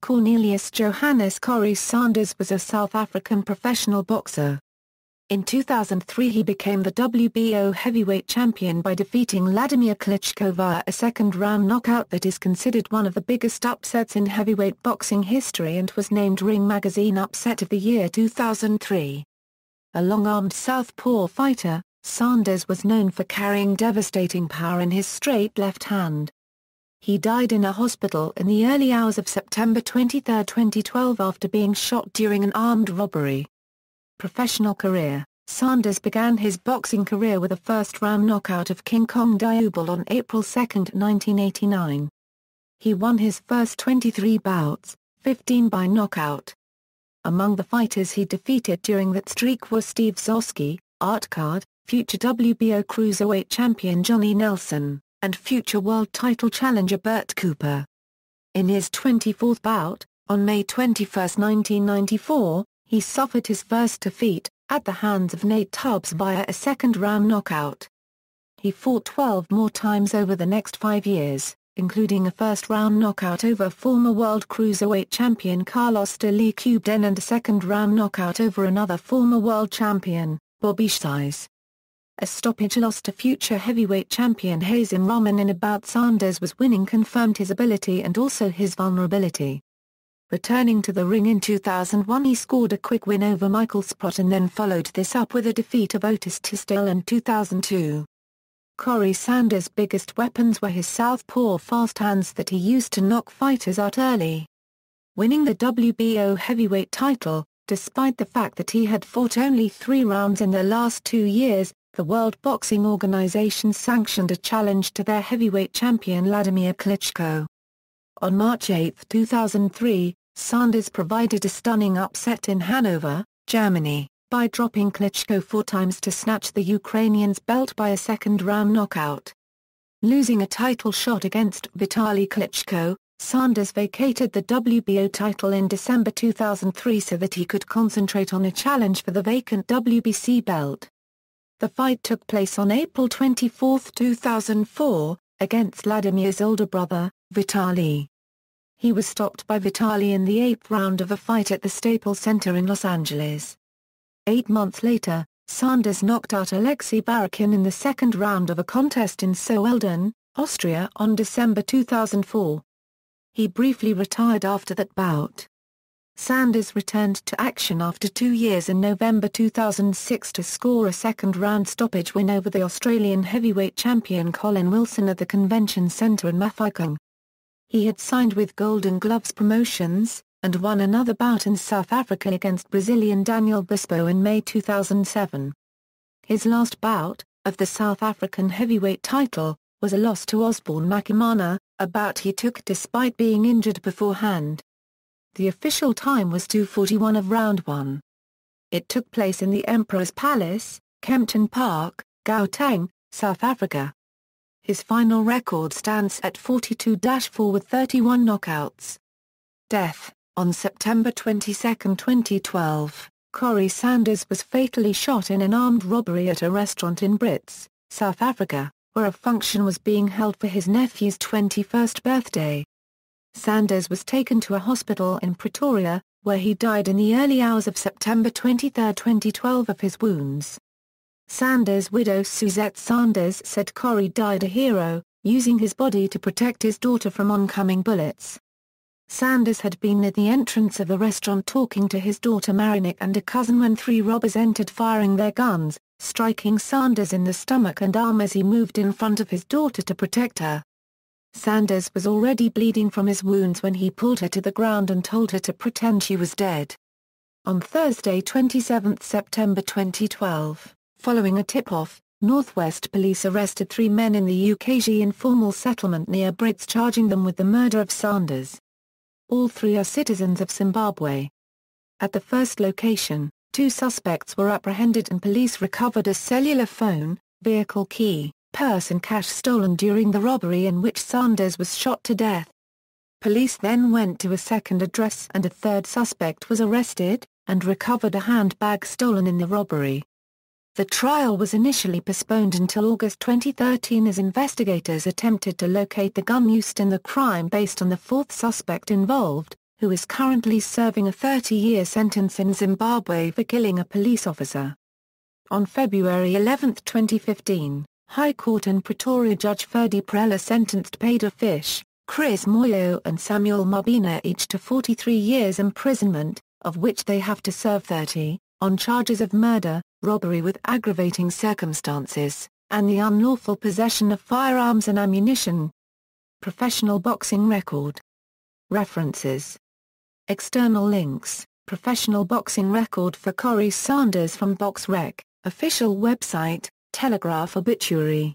Cornelius Johannes. Corrie Sanders was a South African professional boxer. In 2003 he became the WBO heavyweight champion by defeating Wladimir Klitschko via a second-round knockout that is considered one of the biggest upsets in heavyweight boxing history and was named Ring Magazine Upset of the Year 2003. A long-armed southpaw fighter, Sanders was known for carrying devastating power in his straight left hand. He died in a hospital in the early hours of September 23, 2012 after being shot during an armed robbery. Professional career: Sanders began his boxing career with a first-round knockout of King Kong Diubal on April 2, 1989. He won his first 23 bouts, 15 by knockout. Among the fighters he defeated during that streak were Steve Zosky, Art Card, future WBO cruiserweight champion Johnny Nelson, and future world title challenger Bert Cooper. In his 24th bout, on May 21, 1994, he suffered his first defeat, at the hands of Nate Tubbs via a second-round knockout. He fought 12 more times over the next 5 years, including a first-round knockout over former world cruiserweight champion Carlos de Lecubden and a second-round knockout over another former world champion, Bobby Shies. A stoppage loss to future heavyweight champion Hazen Rahman in a bout Sanders was winning confirmed his ability and also his vulnerability. Returning to the ring in 2001 he scored a quick win over Michael Sprott and then followed this up with a defeat of Otis Tisdale in 2002. Corrie Sanders' biggest weapons were his southpaw fast hands that he used to knock fighters out early. Winning the WBO heavyweight title, despite the fact that he had fought only 3 rounds in the last 2 years, the World Boxing Organization sanctioned a challenge to their heavyweight champion Wladimir Klitschko. On March 8, 2003, Sanders provided a stunning upset in Hanover, Germany, by dropping Klitschko 4 times to snatch the Ukrainian's belt by a second-round knockout. Losing a title shot against Vitaly Klitschko, Sanders vacated the WBO title in December 2003 so that he could concentrate on a challenge for the vacant WBC belt. The fight took place on April 24, 2004, against Vladimir's older brother, Vitaly. He was stopped by Vitaly in the 8th round of a fight at the Staples Center in Los Angeles. 8 months later, Sanders knocked out Alexei Barakin in the 2nd round of a contest in Sölden, Austria on December 2004. He briefly retired after that bout. Sanders returned to action after 2 years in November 2006 to score a second-round stoppage win over the Australian heavyweight champion Colin Wilson at the Convention Centre in Mafeking. He had signed with Golden Gloves Promotions, and won another bout in South Africa against Brazilian Daniel Bispo in May 2007. His last bout, of the South African heavyweight title, was a loss to Osborne Makimana, a bout he took despite being injured beforehand. The official time was 2:41 of round 1. It took place in the Emperor's Palace, Kempton Park, Gauteng, South Africa. His final record stands at 42-4 with 31 knockouts. Death: on September 22, 2012, Corrie Sanders was fatally shot in an armed robbery at a restaurant in Brits, South Africa, where a function was being held for his nephew's 21st birthday. Sanders was taken to a hospital in Pretoria, where he died in the early hours of September 23, 2012 of his wounds. Sanders' widow Suzette Sanders said Corrie died a hero, using his body to protect his daughter from oncoming bullets. Sanders had been at the entrance of the restaurant talking to his daughter Marinik and a cousin when 3 robbers entered firing their guns, striking Sanders in the stomach and arm as he moved in front of his daughter to protect her. Sanders was already bleeding from his wounds when he pulled her to the ground and told her to pretend she was dead. On Thursday 27 September 2012, following a tip-off, Northwest Police arrested 3 men in the UKG informal settlement near Brits charging them with the murder of Sanders. All 3 are citizens of Zimbabwe. At the first location, 2 suspects were apprehended and police recovered a cellular phone, vehicle key, purse and cash stolen during the robbery in which Sanders was shot to death. Police then went to a second address and a 3rd suspect was arrested, and recovered a handbag stolen in the robbery. The trial was initially postponed until August 2013 as investigators attempted to locate the gun used in the crime based on the 4th suspect involved, who is currently serving a 30-year sentence in Zimbabwe for killing a police officer. On February 11, 2015, High Court in Pretoria Judge Ferdi Prella sentenced Pedro Fish, Chris Moyo and Samuel Mabina each to 43 years imprisonment, of which they have to serve 30, on charges of murder, robbery with aggravating circumstances, and the unlawful possession of firearms and ammunition. Professional boxing record. References. External links: Professional boxing record for Corrie Sanders from BoxRec, official website, Telegraph obituary.